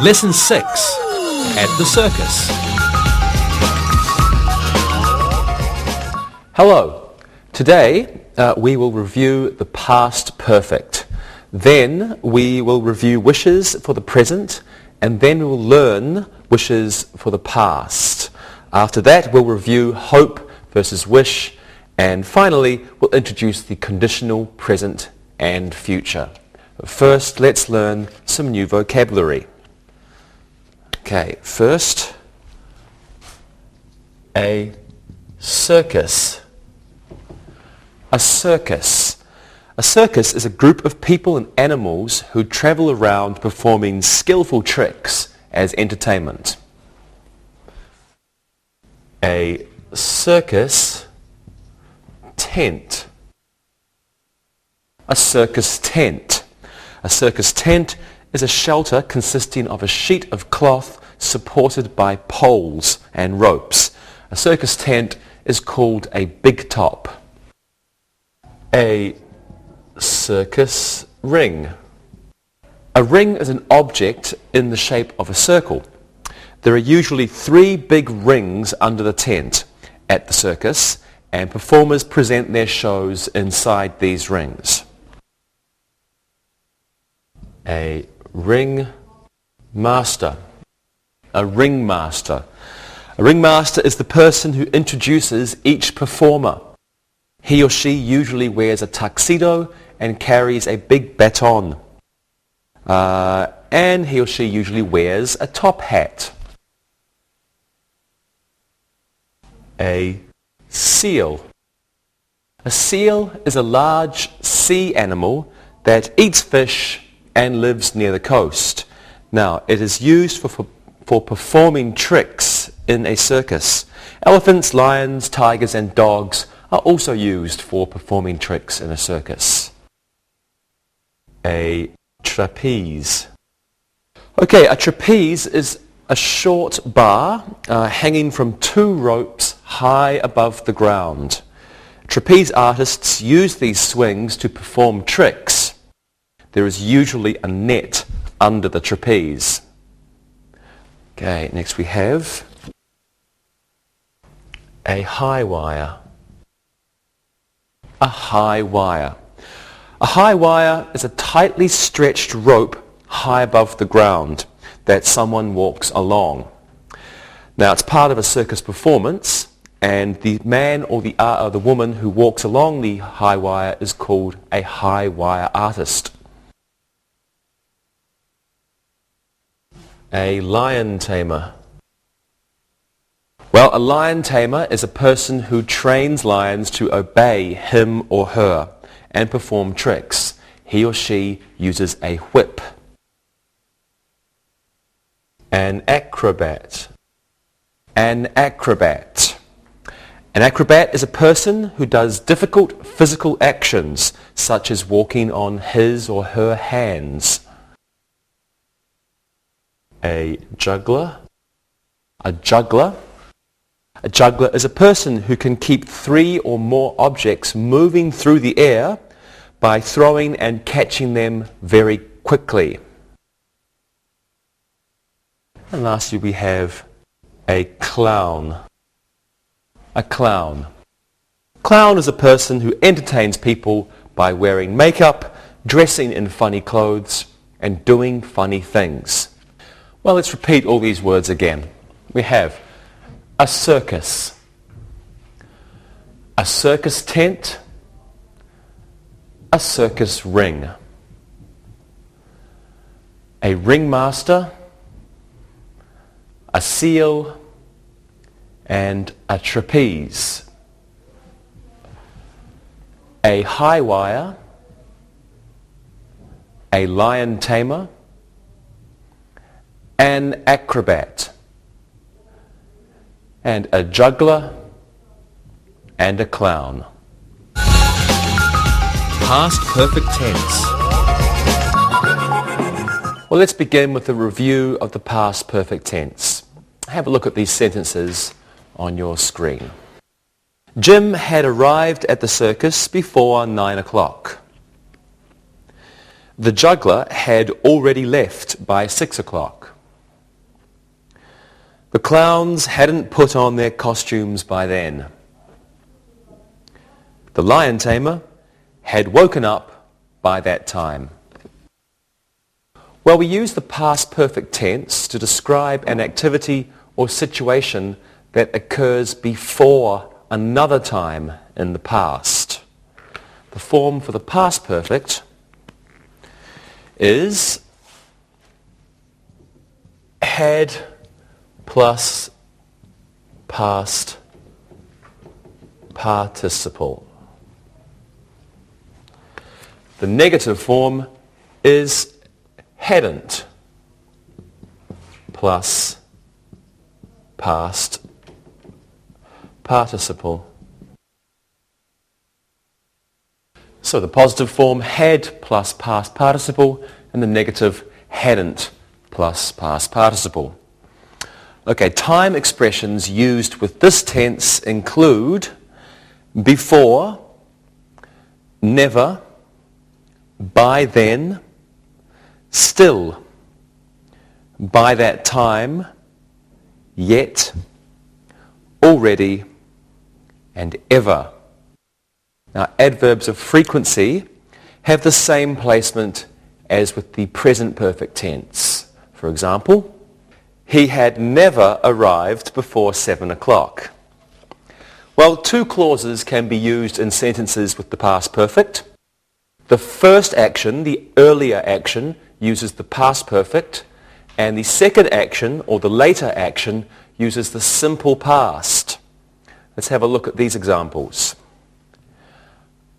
Lesson 6. At the circus. Hello. Today we will review the past perfect. Then we will review wishes for the present, and then we will learn wishes for the past. After that we'll review hope versus wish, and finally we'll introduce the conditional present and future. But first, let's learn some new vocabulary. Okay, first, a circus. A circus. A circus is a group of people and animals who travel around performing skillful tricks as entertainment. A circus tent. A circus tent. A circus tent is a shelter consisting of a sheet of cloth supported by poles and ropes. A circus tent is called a big top. A circus ring. A ring is an object in the shape of a circle. There are usually 3 big rings under the tent at the circus, and performers present their shows inside these rings. A ring master. A ringmaster. A ringmaster is the person who introduces each performer. He or she usually wears a tuxedo and carries a big baton. And he or she usually wears a top hat. A seal. A seal is a large sea animal that eats fish and lives near the coast. Now, it is used for performing tricks in a circus. Elephants, lions, tigers and dogs are also used for performing tricks in a circus. A trapeze. Okay, a trapeze is a short bar hanging from 2 ropes high above the ground. Trapeze artists use these swings to perform tricks. There is usually a net under the trapeze. Okay, next we have a high wire. A high wire. A high wire is a tightly stretched rope high above the ground that someone walks along. Now, it's part of a circus performance, and the man or the woman who walks along the high wire is called a high wire artist. A lion tamer. Well, a lion tamer is a person who trains lions to obey him or her and perform tricks. He or she uses a whip. An acrobat. An acrobat. An acrobat is a person who does difficult physical actions, such as walking on his or her hands. A juggler. A juggler. A juggler is a person who can keep 3 or more objects moving through the air by throwing and catching them very quickly. And lastly we have a clown. A clown. Clown is a person who entertains people by wearing makeup, dressing in funny clothes, and doing funny things. Well, let's repeat all these words again. We have a circus, a circus tent, a circus ring, a ringmaster, a seal, and a trapeze, a high wire, a lion tamer, an acrobat, and a juggler, and a clown. Past perfect tense. Well, let's begin with a review of the past perfect tense. Have a look at these sentences on your screen. Jim had arrived at the circus before 9 o'clock. The juggler had already left by 6 o'clock. The clowns hadn't put on their costumes by then. The lion tamer had woken up by that time. Well, we use the past perfect tense to describe an activity or situation that occurs before another time in the past. The form for the past perfect is had plus past participle. The negative form is hadn't plus past participle. So the positive form had plus past participle, and the negative hadn't plus past participle. Okay, time expressions used with this tense include before, never, by then, still, by that time, yet, already, and ever. Now, adverbs of frequency have the same placement as with the present perfect tense. For example, he had never arrived before 7 o'clock. Well, two clauses can be used in sentences with the past perfect. The first action, the earlier action, uses the past perfect, and the second action, or the later action, uses the simple past. Let's have a look at these examples.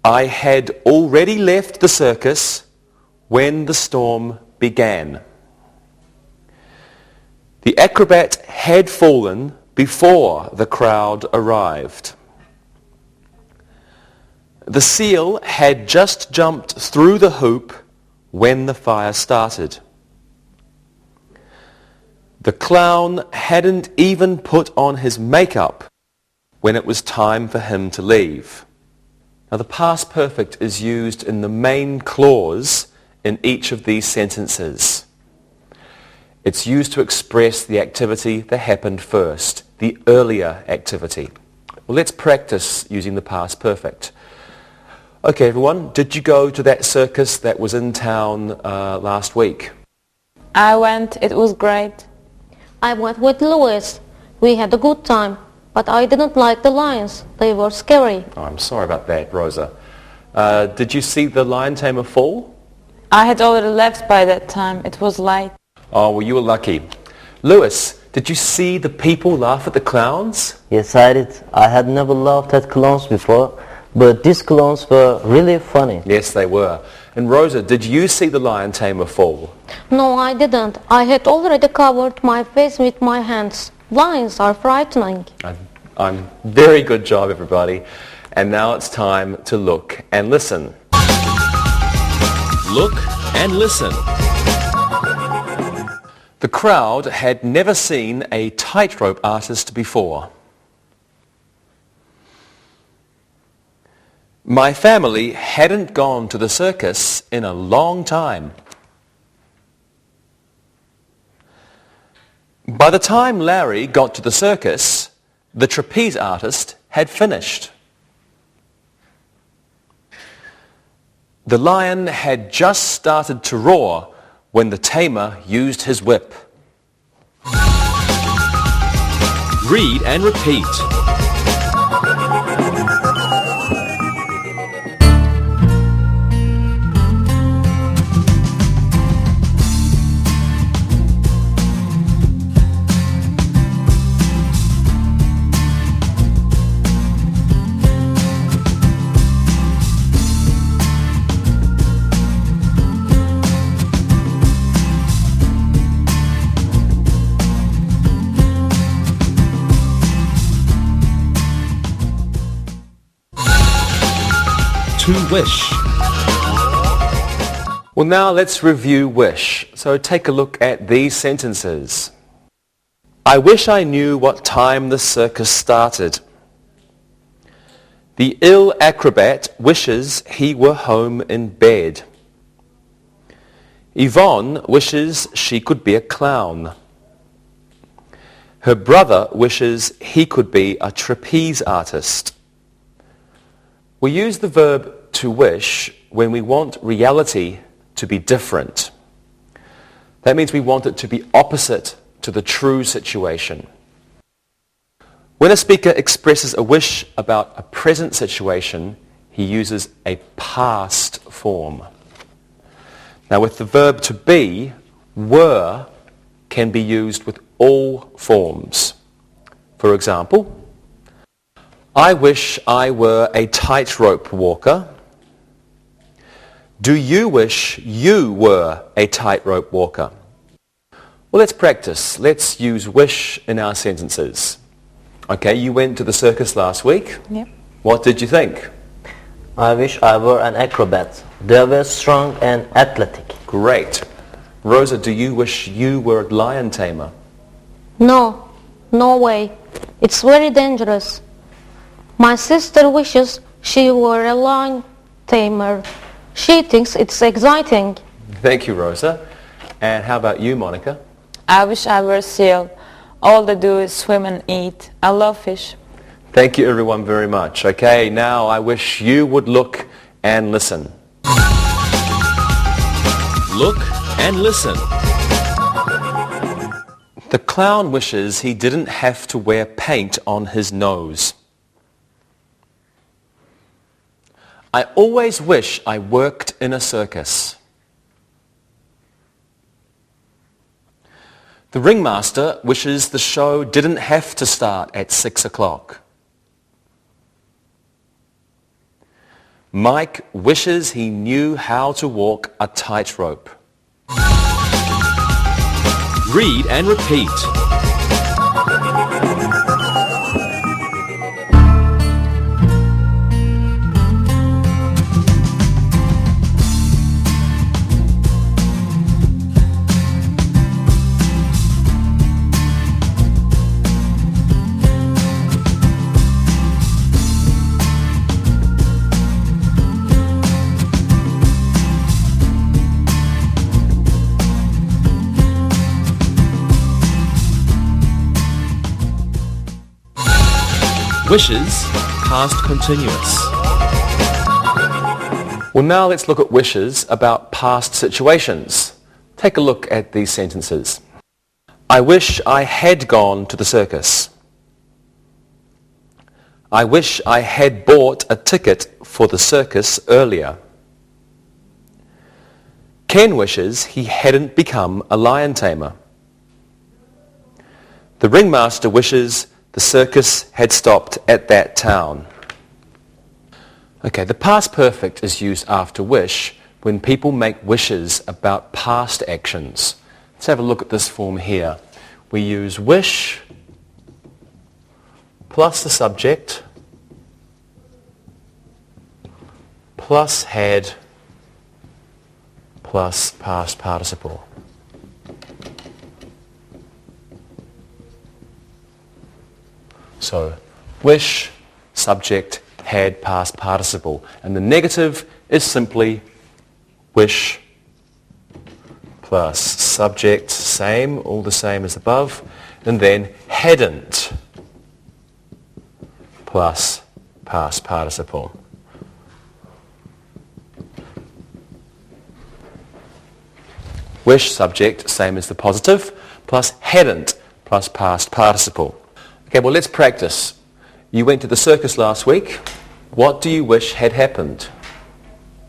I had already left the circus when the storm began. The acrobat had fallen before the crowd arrived. The seal had just jumped through the hoop when the fire started. The clown hadn't even put on his makeup when it was time for him to leave. Now, the past perfect is used in the main clause in each of these sentences. It's used to express the activity that happened first, the earlier activity. Well, let's practice using the past perfect. Okay, everyone, did you go to that circus that was in town last week? I went. It was great. I went with Louis. We had a good time, but I didn't like the lions. They were scary. Oh, I'm sorry about that, Rosa. Did you see the lion tamer fall? I had already left by that time. It was late. Oh, well, you were lucky. Louis, did you see the people laugh at the clowns? Yes, I did. I had never laughed at clowns before, but these clowns were really funny. Yes, they were. And Rosa, did you see the lion tamer fall? No, I didn't. I had already covered my face with my hands. Lions are frightening. I'm very good job, everybody. And now it's time to look and listen. Look and listen. The crowd had never seen a tightrope artist before. My family hadn't gone to the circus in a long time. By the time Larry got to the circus, the trapeze artist had finished. The lion had just started to roar when the tamer used his whip. Read and repeat. To wish. Well, now let's review wish. So take a look at these sentences. I wish I knew what time the circus started. The ill acrobat wishes he were home in bed. Yvonne wishes she could be a clown. Her brother wishes he could be a trapeze artist. We use the verb to wish when we want reality to be different. That means we want it to be opposite to the true situation. When a speaker expresses a wish about a present situation, he uses a past form. Now with the verb to be, were can be used with all forms. For example, I wish I were a tightrope walker. Do you wish you were a tightrope walker? Well, let's practice. Let's use wish in our sentences. Okay, you went to the circus last week. Yep. What did you think? I wish I were an acrobat. They were strong and athletic. Great. Rosa, do you wish you were a lion tamer? No, no way. It's very dangerous. My sister wishes she were a lion tamer. She thinks it's exciting. Thank you, Rosa. And how about you, Monica? I wish I were a seal. All they do is swim and eat. I love fish. Thank you, everyone, very much. Okay, now I wish you would look and listen. Look and listen. The clown wishes he didn't have to wear paint on his nose. I always wish I worked in a circus. The ringmaster wishes the show didn't have to start at 6 o'clock. Mike wishes he knew how to walk a tightrope. Read and repeat. Wishes, past continuous. Well, now let's look at wishes about past situations. Take a look at these sentences. I wish I had gone to the circus. I wish I had bought a ticket for the circus earlier. Ken wishes he hadn't become a lion tamer. The ringmaster wishes the circus had stopped at that town. Okay, the past perfect is used after wish when people make wishes about past actions. Let's have a look at this form here. We use wish plus the subject plus had plus past participle. So, wish, subject, had, past participle. And the negative is simply wish plus subject, same, all the same as above, and then hadn't plus past participle. Wish, subject, same as the positive, plus hadn't plus past participle. Okay, well, let's practice. You went to the circus last week. What do you wish had happened?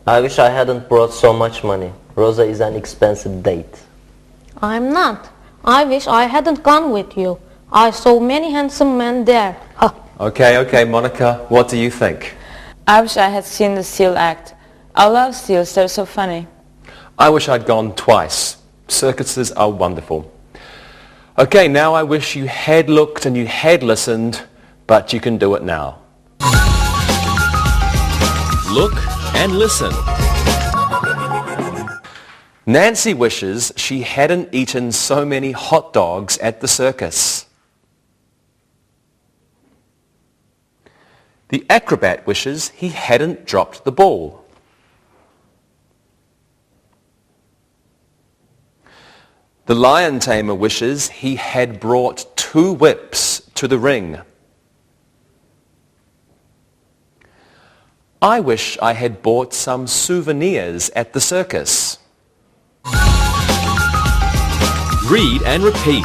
I wish I hadn't brought so much money. Rosa is an expensive date. I'm not. I wish I hadn't gone with you. I saw many handsome men there. Ha. Okay, Monica, what do you think? I wish I had seen the seal act. I love seals, they're so funny. I wish I'd gone twice. Circuses are wonderful. Okay, now I wish you had looked and you had listened, but you can do it now. Look and listen. Nancy wishes she hadn't eaten so many hot dogs at the circus. The acrobat wishes he hadn't dropped the ball. The lion tamer wishes he had brought 2 whips to the ring. I wish I had bought some souvenirs at the circus. Read and repeat.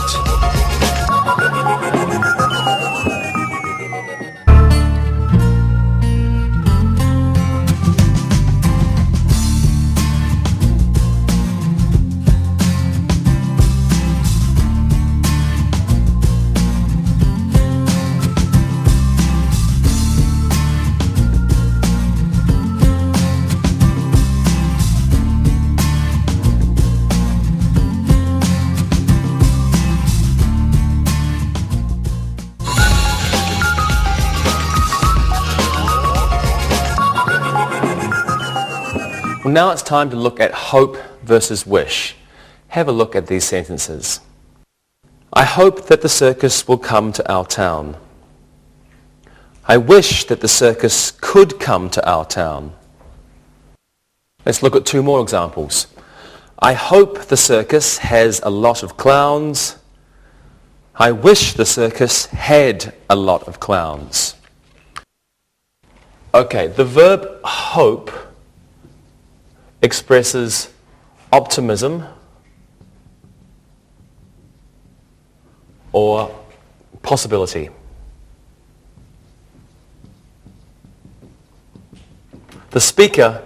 Well, now it's time to look at hope versus wish. Have a look at these sentences. I hope that the circus will come to our town. I wish that the circus could come to our town. Let's look at 2 more examples. I hope the circus has a lot of clowns. I wish the circus had a lot of clowns. Okay, the verb hope expresses optimism or possibility. The speaker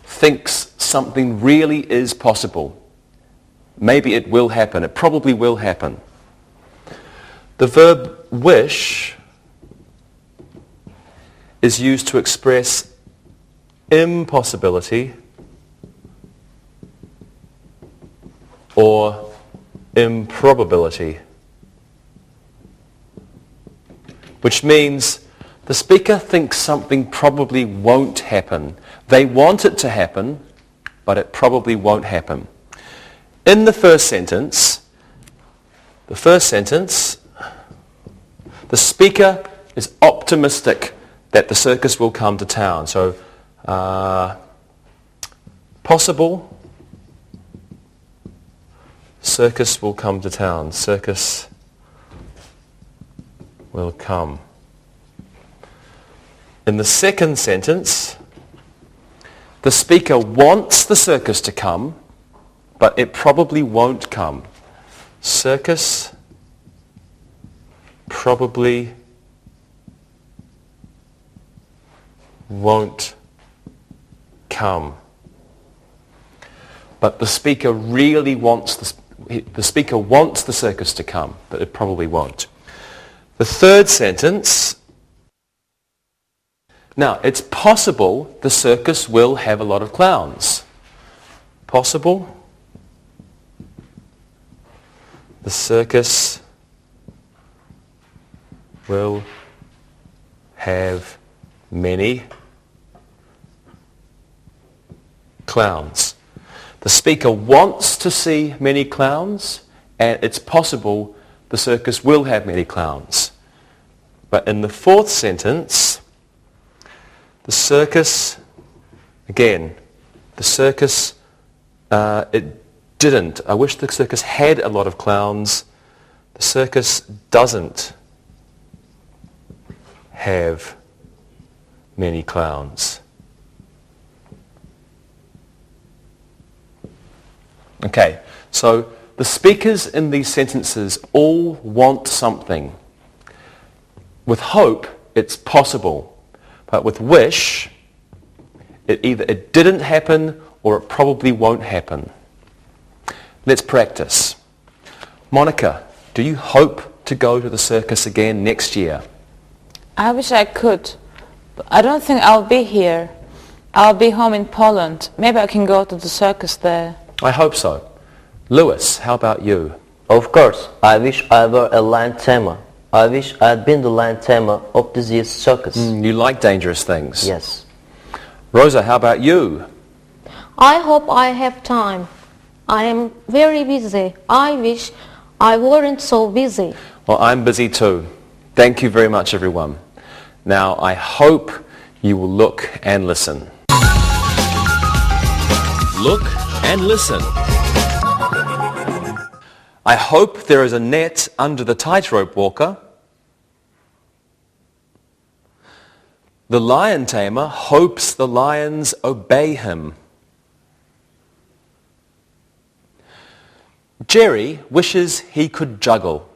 thinks something really is possible. Maybe it will happen. It probably will happen. The verb wish is used to express impossibility or improbability, which means the speaker thinks something probably won't happen. They want it to happen, but it probably won't happen. In the first sentence, the speaker is optimistic that the circus will come to town. So, possible, circus will come to town. Circus will come. In the second sentence, the speaker wants the circus to come, but it probably won't come. Circus probably won't come. But the speaker really wants the speaker wants the circus to come, but it probably won't. The third sentence, now it's possible the circus will have a lot of clowns. Possible the circus will have many clowns. The speaker wants to see many clowns, and it's possible the circus will have many clowns. But in the fourth sentence, the circus, again, the circus, it didn't. I wish the circus had a lot of clowns. The circus doesn't have many clowns. Okay, so the speakers in these sentences all want something. With hope, it's possible. But with wish, it didn't happen or it probably won't happen. Let's practice. Monica, do you hope to go to the circus again next year? I wish I could, but I don't think I'll be here. I'll be home in Poland. Maybe I can go to the circus there. I hope so. Lewis, how about you? Of course, I wish I were a lion tamer. I wish I had been the lion tamer of this year's circus. You like dangerous things? Yes. Rosa, how about you? I hope I have time. I am very busy. I wish I weren't so busy. Well, I'm busy too. Thank you very much, everyone. Now, I hope you will look and listen. Look and listen. I hope there is a net under the tightrope walker. The lion tamer hopes the lions obey him. Jerry wishes he could juggle.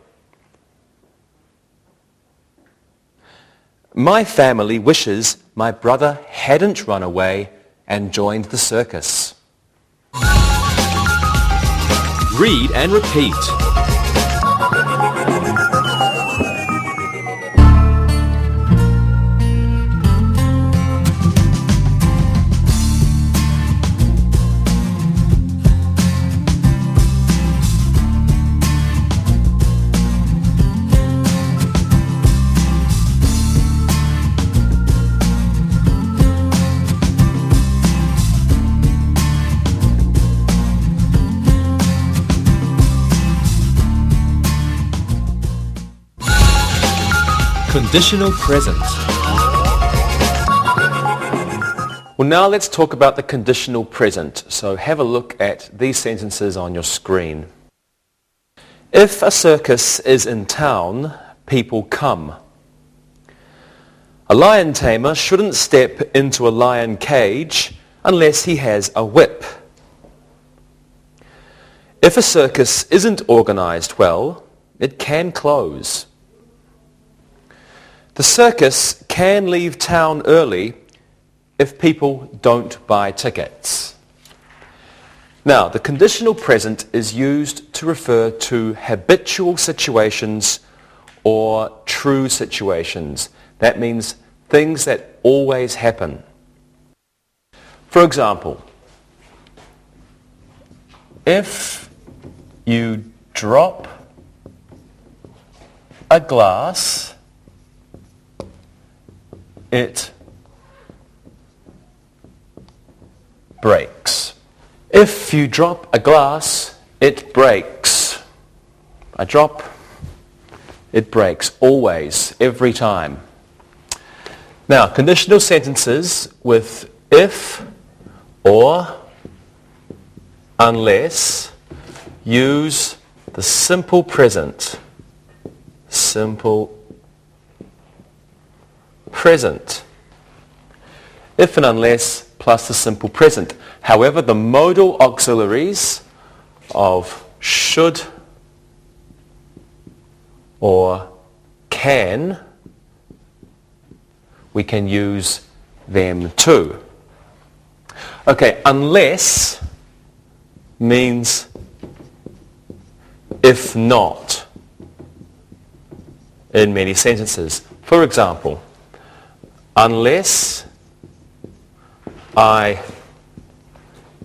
My family wishes my brother hadn't run away and joined the circus. Read and repeat. Conditional present. Well, now let's talk about the conditional present. So have a look at these sentences on your screen. If a circus is in town, people come. A lion tamer shouldn't step into a lion cage unless he has a whip. If a circus isn't organized well, it can close. The circus can leave town early if people don't buy tickets. Now, the conditional present is used to refer to habitual situations or true situations. That means things that always happen. For example, if you drop a glass, it breaks. If you drop a glass, it breaks. I drop, it breaks. Always, every time. Now, conditional sentences with if or unless use the simple present. Simple present. If and unless plus the simple present. However, the modal auxiliaries of should or can, we can use them too. Okay, unless means if not in many sentences. For example, unless I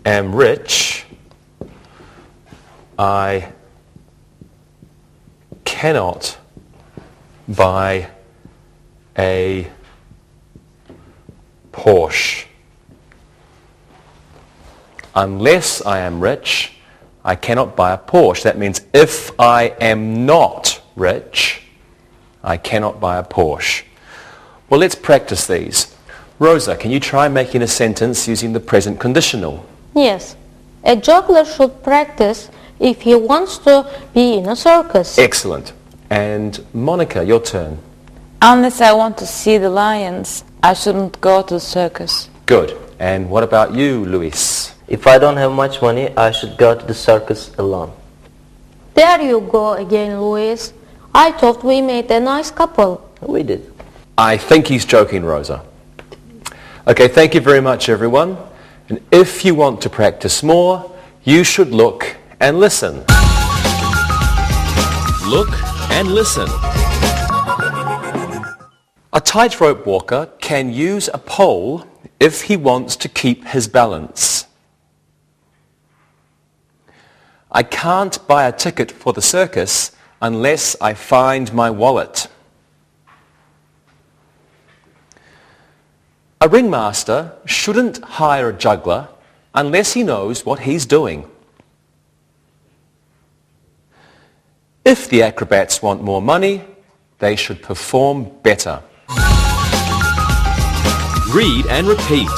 am rich, I cannot buy a Porsche. Unless I am rich, I cannot buy a Porsche. That means if I am not rich, I cannot buy a Porsche. Well, let's practice these. Rosa, can you try making a sentence using the present conditional? Yes. A juggler should practice if he wants to be in a circus. Excellent. And Monica, your turn. Unless I want to see the lions, I shouldn't go to the circus. Good. And what about you, Luis? If I don't have much money, I should go to the circus alone. There you go again, Louis. I thought we made a nice couple. We did. I think he's joking, Rosa. Okay, thank you very much, everyone. And if you want to practice more, you should look and listen. Look and listen. A tightrope walker can use a pole if he wants to keep his balance. I can't buy a ticket for the circus unless I find my wallet. A ringmaster shouldn't hire a juggler unless he knows what he's doing. If the acrobats want more money, they should perform better. Read and repeat.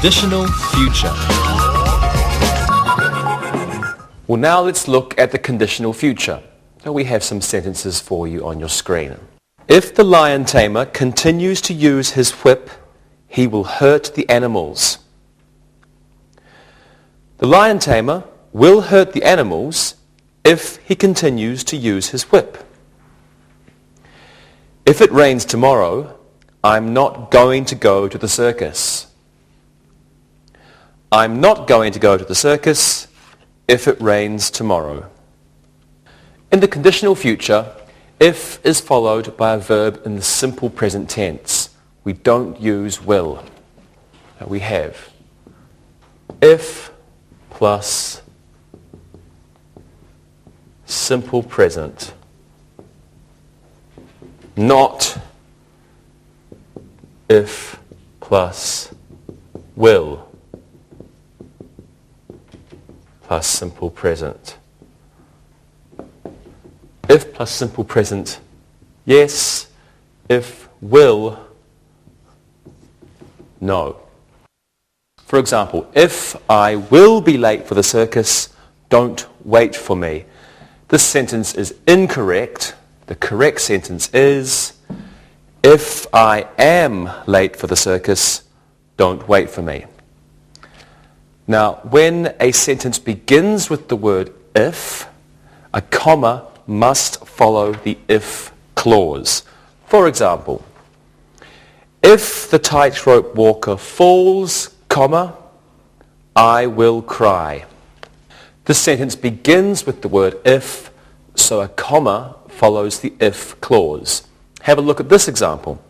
conditional future. Well, now let's look at the conditional future. Now we have some sentences for you on your screen. If the lion tamer continues to use his whip, he will hurt the animals. The lion tamer will hurt the animals if he continues to use his whip. If it rains tomorrow, I'm not going to go to the circus. I'm not going to go to the circus if it rains tomorrow. In the conditional future, if is followed by a verb in the simple present tense. We don't use will. We have if plus simple present, not if plus will plus simple present. If plus simple present, yes. If will, no. For example, if I will be late for the circus, don't wait for me. This sentence is incorrect. The correct sentence is, if I am late for the circus, don't wait for me. Now, when a sentence begins with the word if, a comma must follow the if clause. For example, if the tightrope walker falls, comma, I will cry. This sentence begins with the word if, so a comma follows the if clause. Have a look at this example.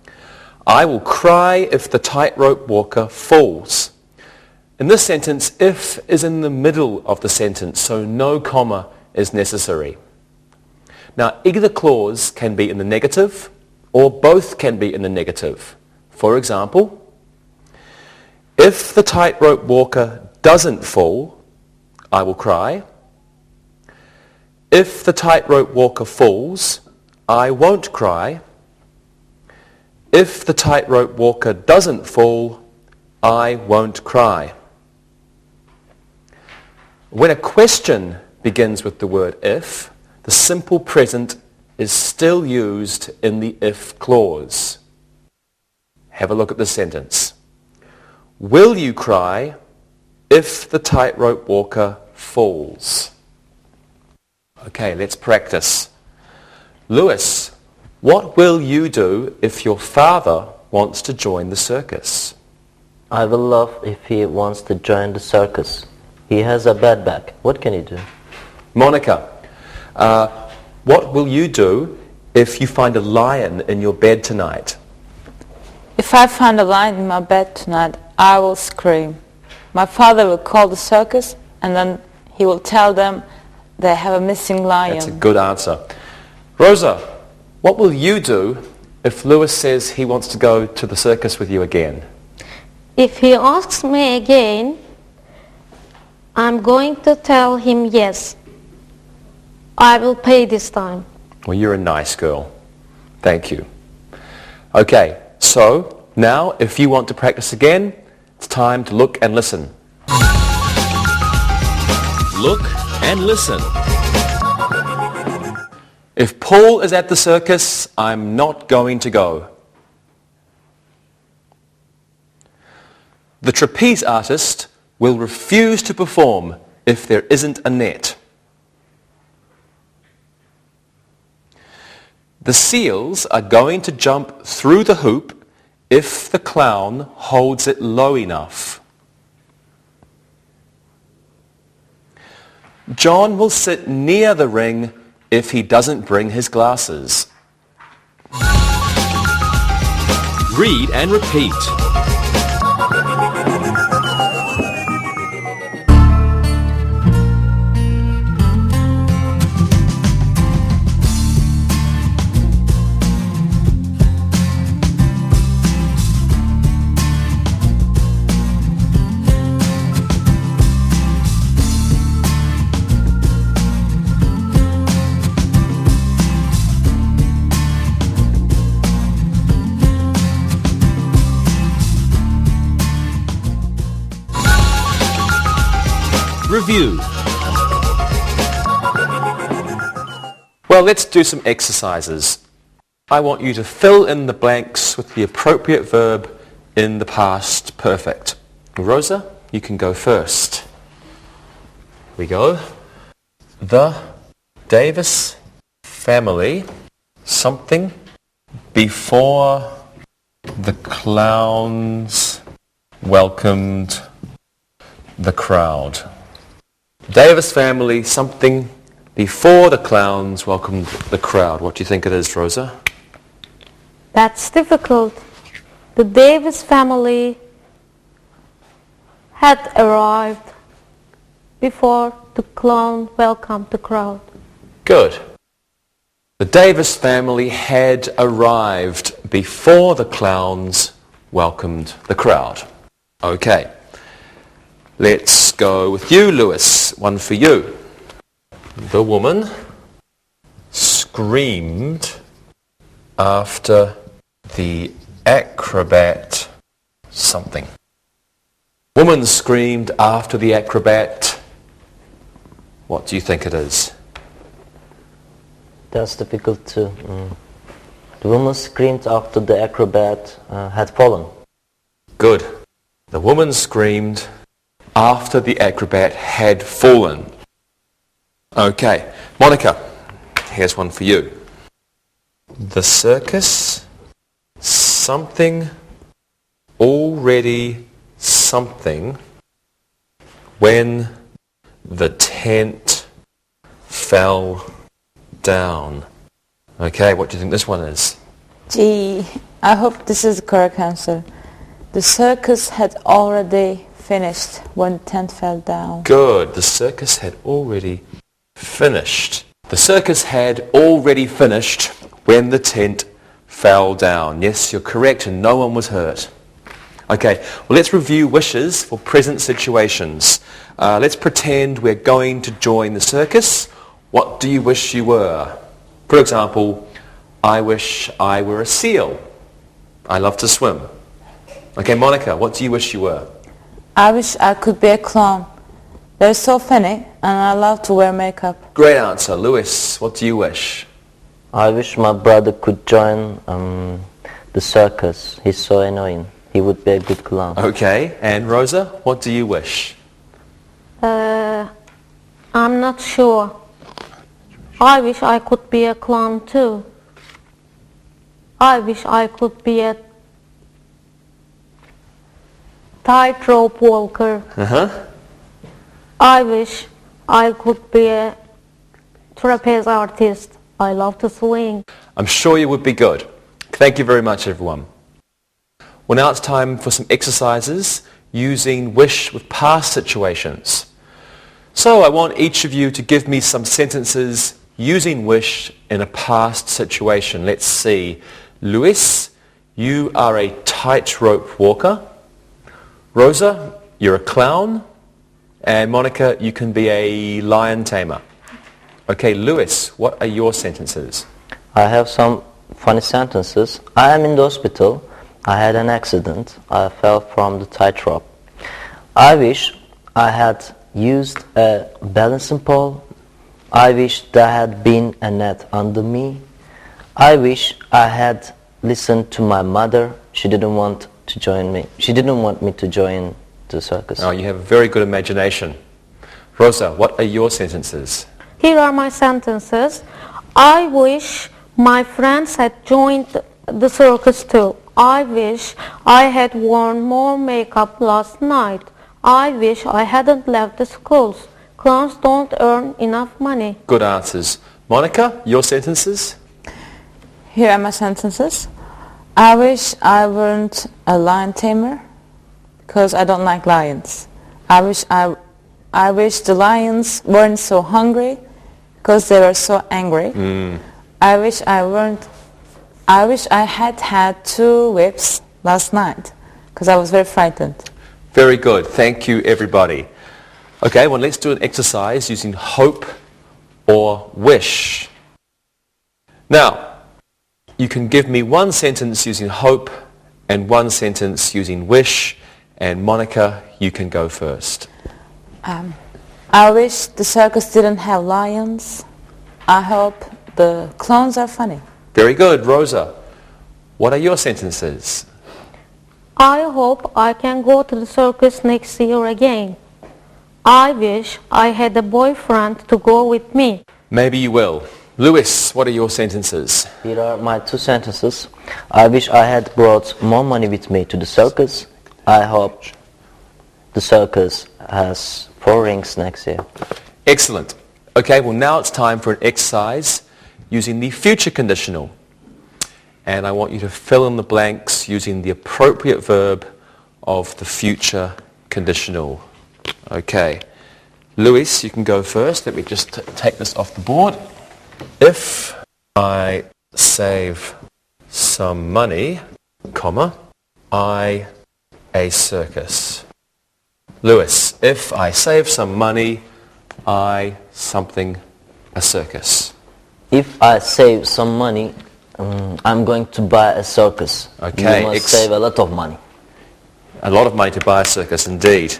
I will cry if the tightrope walker falls. In this sentence, if is in the middle of the sentence, so no comma is necessary. Now, either clause can be in the negative, or both can be in the negative. For example, if the tightrope walker doesn't fall, I will cry. If the tightrope walker falls, I won't cry. If the tightrope walker doesn't fall, I won't cry. When a question begins with the word if, the simple present is still used in the if clause. Have a look at this sentence. Will you cry if the tightrope walker falls? Okay, let's practice. Lewis, what will you do if your father wants to join the circus? I will laugh if he wants to join the circus. He has a bad back. What can he do? Monica, what will you do if you find a lion in your bed tonight? If I find a lion in my bed tonight, I will scream. My father will call the circus and then he will tell them they have a missing lion. That's a good answer. Rosa, what will you do if Lewis says he wants to go to the circus with you again? If he asks me again, I'm going to tell him yes. I will pay this time. Well, you're a nice girl. Thank you. Okay, so now if you want to practice again, it's time to look and listen. Look and listen. If Paul is at the circus, I'm not going to go. The trapeze artist will refuse to perform if there isn't a net. The seals are going to jump through the hoop if the clown holds it low enough. John will sit near the ring if he doesn't bring his glasses. Read and repeat. review. Well, let's do some exercises. I want you to fill in the blanks with the appropriate verb in the past perfect. Rosa, you can go first. Here we go. The Davis family, something, before the clowns welcomed the crowd. Davis family, something, before the clowns welcomed the crowd. What do you think it is, Rosa? That's difficult. The Davis family had arrived before the clown welcomed the crowd. Good. The Davis family had arrived before the clowns welcomed the crowd. Okay. Let's go with you, Lewis. One for you. The woman screamed after the acrobat something. Woman screamed after the acrobat. What do you think it is? That's difficult too. The woman screamed after the acrobat had fallen. Good. The woman screamed after the acrobat had fallen. Okay. Monica, here's one for you. The circus, something, already something, when the tent fell down. Okay, what do you think this one is? Gee, I hope this is the correct answer. The circus had already finished when the tent fell down. Good. The circus had already finished. The circus had already finished when the tent fell down. Yes, you're correct, and no one was hurt. Okay, well, let's review wishes for present situations. Let's pretend we're going to join the circus. What do you wish you were? For example, I wish I were a seal. I love to swim. Okay, Monica, what do you wish you were? I wish I could be a clown. They're so funny, and I love to wear makeup. Great answer. Lewis, what do you wish? I wish my brother could join the circus. He's so annoying. He would be a good clown. Okay, and Rosa, what do you wish? I'm not sure. I wish I could be a clown too. I wish I could be a tightrope walker. I wish I could be a trapeze artist. I love to swing. I'm sure you would be good. Thank you very much, everyone. Well, now it's time for some exercises using wish with past situations. So I want each of you to give me some sentences using wish in a past situation. Let's see. Luis, you are a tightrope walker. Rosa, you're a clown. And Monica, you can be a lion tamer. Okay, Luis, what are your sentences? I have some funny sentences. I am in the hospital. I had an accident. I fell from the tightrope. I wish I had used a balancing pole. I wish there had been a net under me. I wish I had listened to my mother. She didn't want to join me. She didn't want me to join the circus. Oh, you have a very good imagination. Rosa, what are your sentences? Here are my sentences. I wish my friends had joined the circus too. I wish I had worn more makeup last night. I wish I hadn't left the schools. Clowns don't earn enough money. Good answers. Monica, your sentences? Here are my sentences. I wish I weren't a lion tamer because I don't like lions. I wish the lions weren't so hungry because they were so angry. I wish I had had 2 whips last night because I was very frightened. Very good. Thank you, everybody. Okay, well, let's do an exercise using hope or wish. Now, you can give me 1 sentence using hope and 1 sentence using wish. And Monica, you can go first. I wish the circus didn't have lions. I hope the clowns are funny. Very good. Rosa, what are your sentences? I hope I can go to the circus next year again. I wish I had a boyfriend to go with me. Maybe you will. Lewis, what are your sentences? Here are my two sentences. I wish I had brought more money with me to the circus. I hope the circus has 4 rings next year. Excellent. Okay, well now it's time for an exercise using the future conditional. And I want you to fill in the blanks using the appropriate verb of the future conditional. Okay. Lewis, you can go first. Let me just take this off the board. If I save some money, comma, I a circus. Lewis, if I save some money, I something a circus. If I save some money, I'm going to buy a circus. Okay, You must save a lot of money. A lot of money to buy a circus, indeed.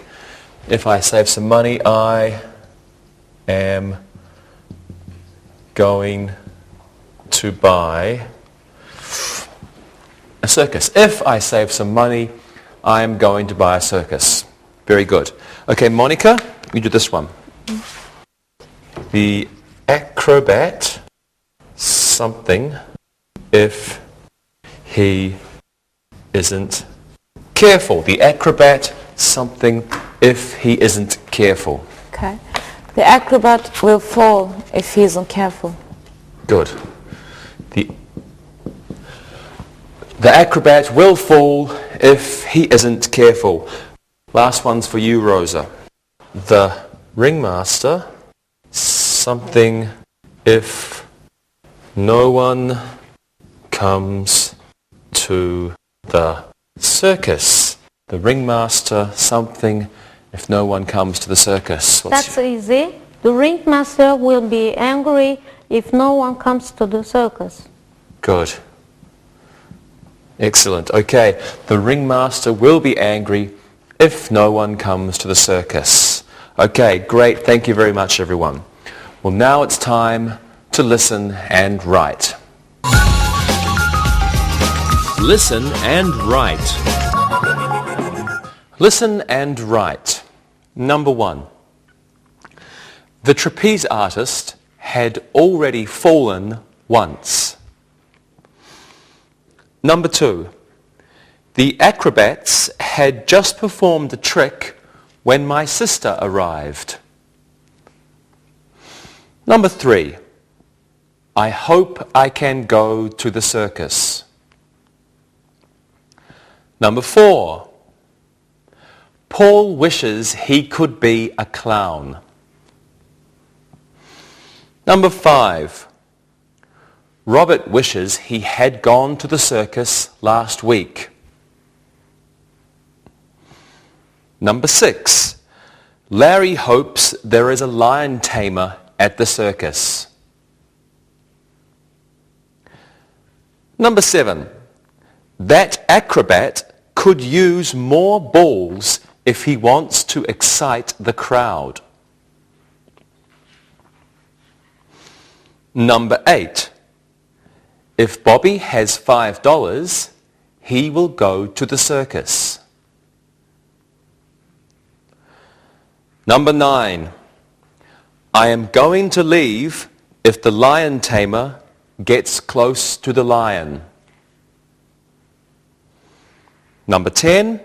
If I save some money, I am going to buy a circus. If I save some money, I am going to buy a circus. Very good. Okay, Monica, you do this one. The acrobat something if he isn't careful. The acrobat something if he isn't careful. Okay. The acrobat will fall if he isn't careful. Good. The acrobat will fall if he isn't careful. Last one's for you, Rosa. The ringmaster something if no one comes to the circus. The ringmaster something if no one comes to the circus. That's easy. The ringmaster will be angry if no one comes to the circus. Good. Excellent. Okay. The ringmaster will be angry if no one comes to the circus. Okay, great. Thank you very much, everyone. Well, now it's time to listen and write. Listen and write. Listen and write. Number 1. The trapeze artist had already fallen once. Number 2. The acrobats had just performed a trick when my sister arrived. Number 3. I hope I can go to the circus. Number 4. Paul wishes he could be a clown. Number 5. Robert wishes he had gone to the circus last week. Number 6. Larry hopes there is a lion tamer at the circus. Number 7. That acrobat could use more balls if he wants to excite the crowd. Number 8. If Bobby has $5, he will go to the circus. Number 9. I am going to leave if the lion tamer gets close to the lion. Number 10.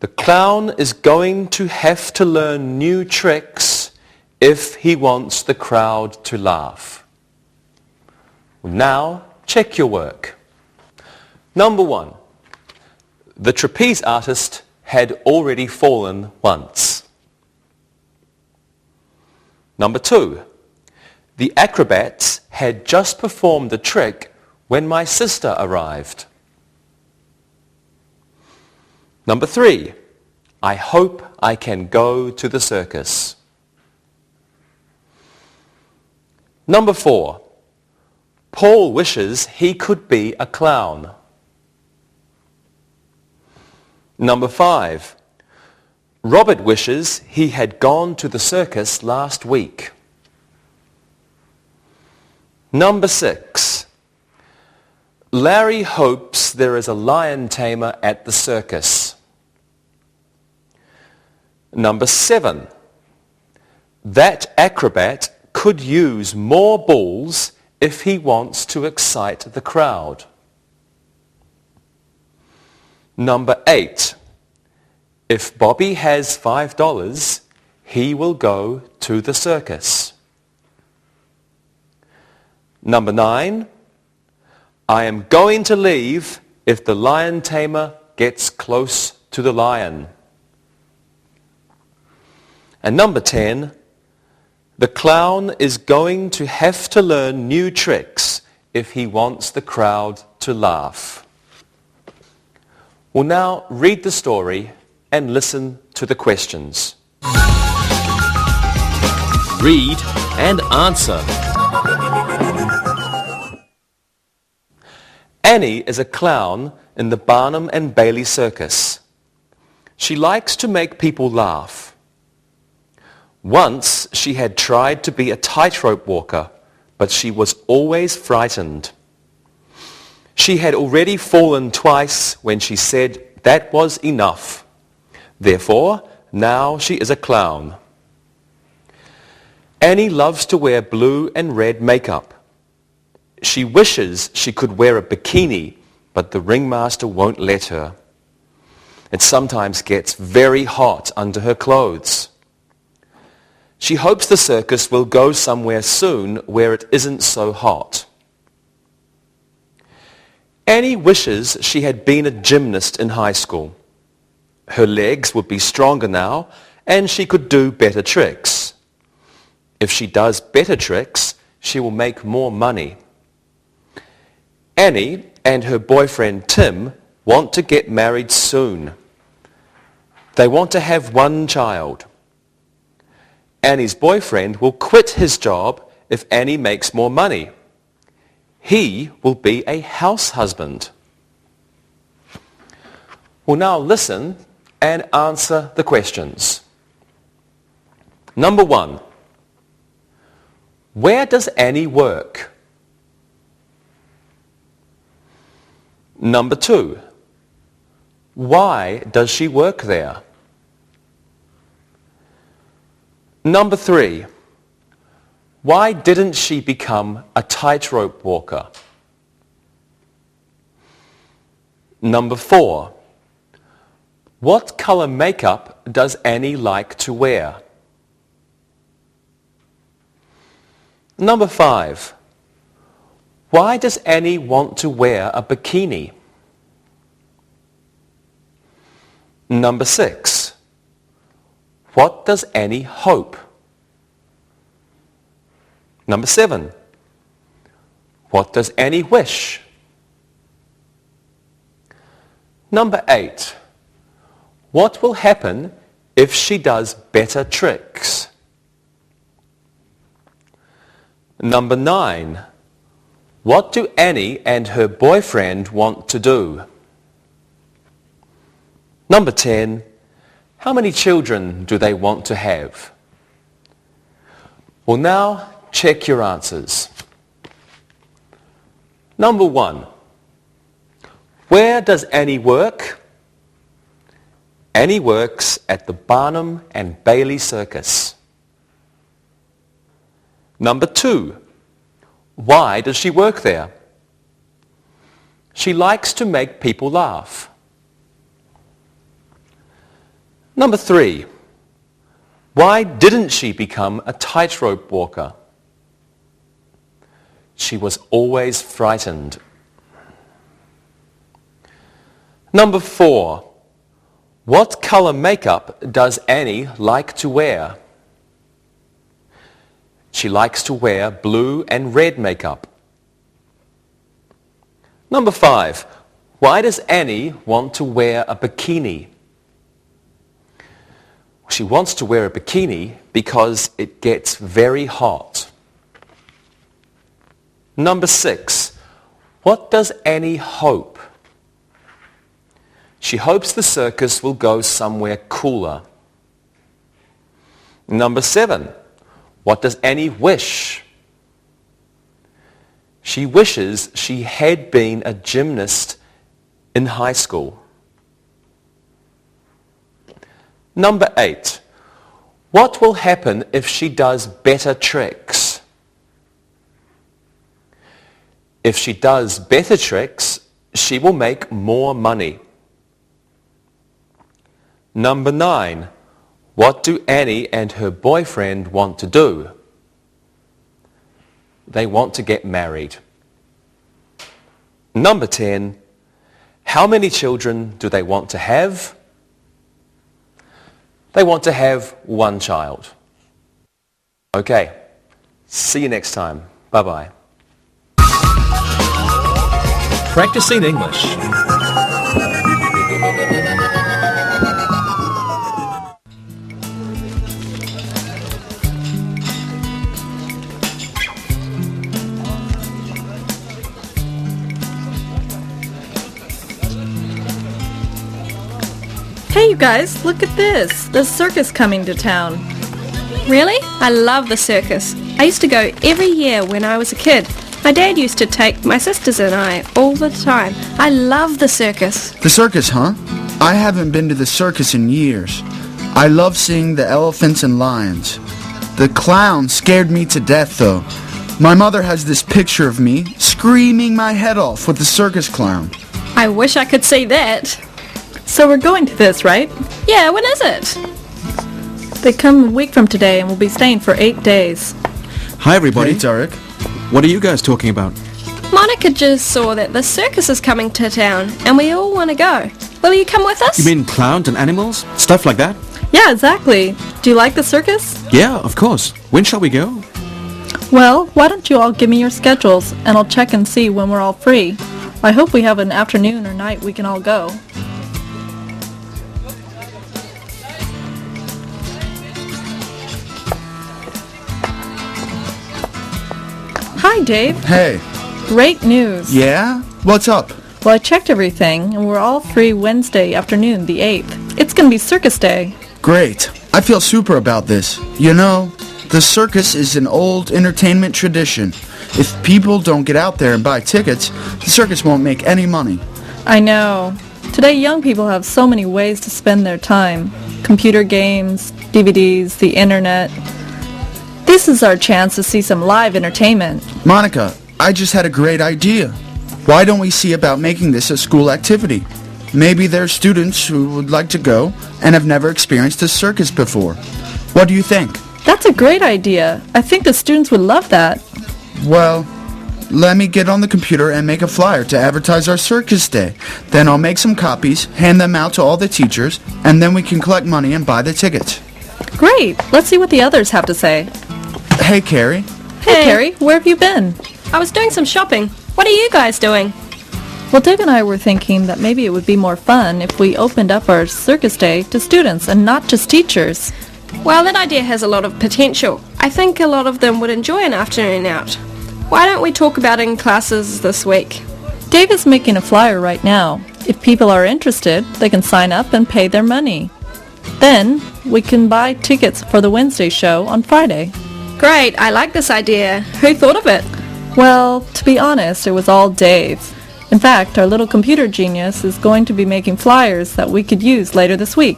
The clown is going to have to learn new tricks if he wants the crowd to laugh. Now, check your work. Number 1. The trapeze artist had already fallen once. Number 2. The acrobats had just performed a trick when my sister arrived. Number 3. I hope I can go to the circus. Number 4. Paul wishes he could be a clown. Number 5. Robert wishes he had gone to the circus last week. Number 6. Larry hopes there is a lion tamer at the circus. Number 7. That acrobat could use more balls if he wants to excite the crowd. Number 8. If Bobby has $5, he will go to the circus. Number 9. I am going to leave if the lion tamer gets close to the lion. And number 10. The clown is going to have to learn new tricks if he wants the crowd to laugh. We'll now read the story and listen to the questions. Read and answer. Annie is a clown in the Barnum and Bailey Circus. She likes to make people laugh. Once she had tried to be a tightrope walker, but she was always frightened. She had already fallen twice when she said that was enough. Therefore, now she is a clown. Annie loves to wear blue and red makeup. She wishes she could wear a bikini, but the ringmaster won't let her. It sometimes gets very hot under her clothes. She hopes the circus will go somewhere soon where it isn't so hot. Annie wishes she had been a gymnast in high school. Her legs would be stronger now, and she could do better tricks. If she does better tricks, she will make more money. Annie and her boyfriend Tim want to get married soon. They want to have one child. Annie's boyfriend will quit his job if Annie makes more money. He will be a house husband. We'll now listen and answer the questions. Number 1. Where does Annie work? Number 2. Why does she work there? Number 3. Why didn't she become a tightrope walker? Number 4. What color makeup does Annie like to wear? Number 5. Why does Annie want to wear a bikini? Number 6. What does Annie hope? Number 7. What does Annie wish? Number 8. What will happen if she does better tricks? Number 9. What do Annie and her boyfriend want to do? Number 10. How many children do they want to have? Well, now check your answers. Number 1. Where does Annie work? Annie works at the Barnum and Bailey Circus. Number 2. Why does she work there? She likes to make people laugh. Number 3. Why didn't she become a tightrope walker? She was always frightened. Number 4. What color makeup does Annie like to wear? She likes to wear blue and red makeup. Number 5. Why does Annie want to wear a bikini? She wants to wear a bikini because it gets very hot. Number 6. What does Annie hope? She hopes the circus will go somewhere cooler. Number 7. What does Annie wish? She wishes she had been a gymnast in high school. Number 8. What will happen if she does better tricks? If she does better tricks, she will make more money. Number 9. What do Annie and her boyfriend want to do? They want to get married. Number 10. How many children do they want to have? They want to have 1 child. Okay, see you next time. Bye-bye. Practicing English. Hey you guys, look at this. There's a circus coming to town. Really? I love the circus. I used to go every year when I was a kid. My dad used to take my sisters and I all the time. I love the circus. The circus, huh? I haven't been to the circus in years. I love seeing the elephants and lions. The clown scared me to death, though. My mother has this picture of me screaming my head off with the circus clown. I wish I could see that. So we're going to this, right? Yeah, when is it? They come a week from today and we'll be staying for 8 days. Hi everybody. Hey, Tarek. What are you guys talking about? Monica just saw that the circus is coming to town and we all want to go. Will you come with us? You mean clowns and animals? Stuff like that? Yeah, exactly. Do you like the circus? Yeah, of course. When shall we go? Well, why don't you all give me your schedules and I'll check and see when we're all free. I hope we have an afternoon or night we can all go. Hi, Dave. Hey. Great news. Yeah? What's up? Well, I checked everything, and we're all free Wednesday afternoon, the 8th. It's going to be Circus Day. Great. I feel super about this. You know, the circus is an old entertainment tradition. If people don't get out there and buy tickets, the circus won't make any money. I know. Today, young people have so many ways to spend their time. Computer games, DVDs, the internet. This is our chance to see some live entertainment. Monica, I just had a great idea. Why don't we see about making this a school activity? Maybe there's students who would like to go and have never experienced a circus before. What do you think? That's a great idea. I think the students would love that. Well, let me get on the computer and make a flyer to advertise our circus day. Then I'll make some copies, hand them out to all the teachers, and then we can collect money and buy the tickets. Great. Let's see what the others have to say. Hey, Carrie. Hey, Carrie, where have you been? I was doing some shopping. What are you guys doing? Well, Dave and I were thinking that maybe it would be more fun if we opened up our circus day to students and not just teachers. Well, that idea has a lot of potential. I think a lot of them would enjoy an afternoon out. Why don't we talk about it in classes this week? Dave is making a flyer right now. If people are interested, they can sign up and pay their money. Then, we can buy tickets for the Wednesday show on Friday. Great, I like this idea. Who thought of it? Well, to be honest, it was all Dave. In fact, our little computer genius is going to be making flyers that we could use later this week.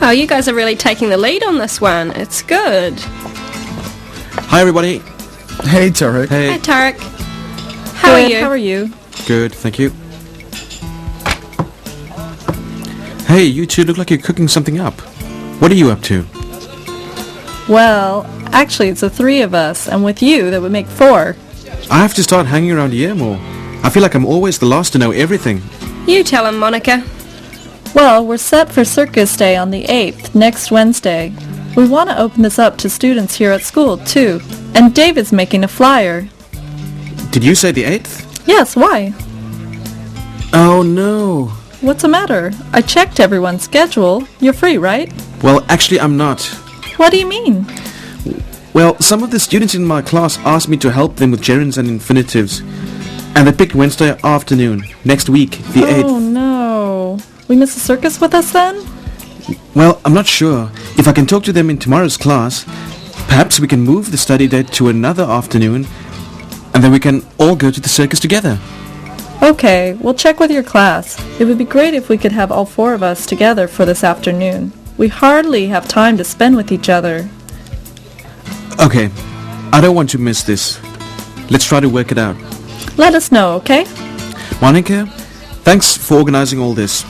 Oh, you guys are really taking the lead on this one. It's good. Hi everybody. Hey, Tarek. Hey. Hi, Tarek. How are Good, you? How are you? Good, thank you. Hey, you two look like you're cooking something up. What are you up to? Well, actually, it's the 3 of us, and with you, that would make 4. I have to start hanging around here more. I feel like I'm always the last to know everything. You tell him, Monica. Well, we're set for Circus Day on the 8th, next Wednesday. We want to open this up to students here at school, too. And David's making a flyer. Did you say the 8th? Yes, why? Oh no. What's the matter? I checked everyone's schedule. You're free, right? Well, actually I'm not. What do you mean? Well, some of the students in my class asked me to help them with gerunds and infinitives. And they picked Wednesday afternoon, next week, the 8th. Oh, no. We miss the circus with us then? Well, I'm not sure. If I can talk to them in tomorrow's class, perhaps we can move the study date to another afternoon, and then we can all go to the circus together. Okay, we'll check with your class. It would be great if we could have all 4 of us together for this afternoon. We hardly have time to spend with each other. Okay, I don't want to miss this. Let's try to work it out. Let us know, okay? Monica, thanks for organizing all this.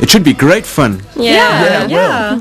It should be great fun. Yeah. Yeah.